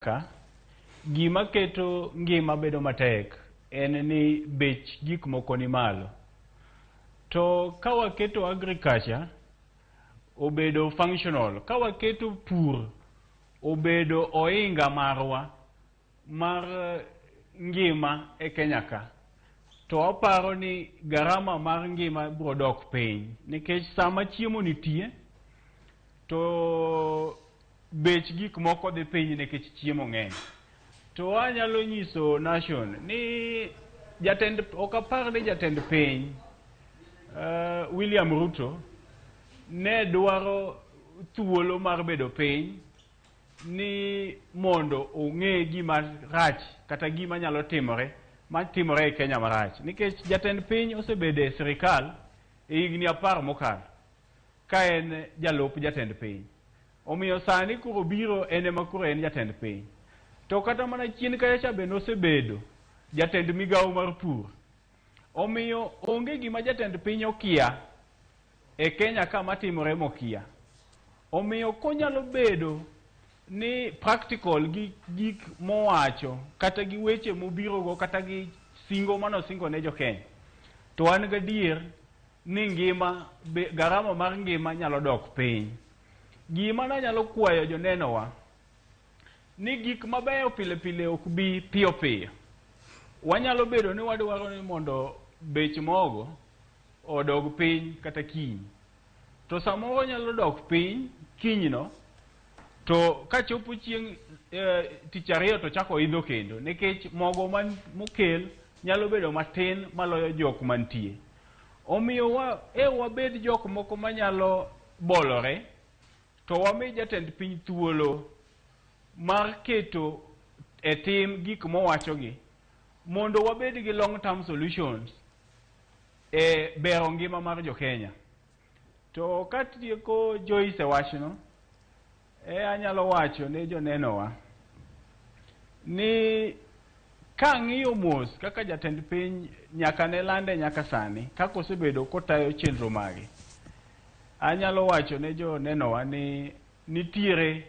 ka gima keto ngima bedo matek en ni bech gik moko ni malo. To ka waketo agriculture obedo functional, ka waketo pur obedo oinga marwa mar ngima e Kenya ka, to waparo ni garama mar ngima biro dok piny, nikech sama chiemo nitie to bech gik moko dhi piny nikech chiemo ng'eny. To anyalo nyiso nation ni ok apar ni jatend piny William Ruto ne dwaro thuolo mar bedo piny ni mondo ong'e gima rach kata gima nyalo timore e Kenya marach, nikech jatend piny osebedo e sirikal e higni 10 mokalo ka en jalup jatend piny. Omiyo sani kuro biro ema kuro en jatend piny. To kata mana chien kacha bende osebedo jatend migawo mar pur. Omiyo onge gima jatend piny okia e Kenya kama timore mokia. Omiyo konyalo bedo ni practical gi gik mowacho kata gi weche mobirogo kata gi singo manosingo ne jo Kenya, to an gadier ni garama mar ngima nyalo dok piny. Gima nanyalo kwayo jonenowa ni gik mabeyo pile pile ok bi piyo piyo. Wanyalo bedo ni wadwaro ni mondo bech mogo odog piny kata kiny, to samoro nyalo dok piny kinyno, to kachopo chieng' tich ariyo to chako idho kendo, nikech mogo mokel nyalo bedo matin maloyo jok mantie. Omiyo wabed jok moko manyalo bolore, to wami jatend piny thuolo mar keto e tim gik mowachogi mondo wabed gi long term solutions e bero ngima mar jo Kenya. To katieko Joyce wachno, anyalo wacho ne jonenowa ni kang'iyo mos kaka jatend piny nyaka ne lande nyaka sani kaka osebedo kotayo chenro mage, anyalo wacho ne jonenowa ni nitiere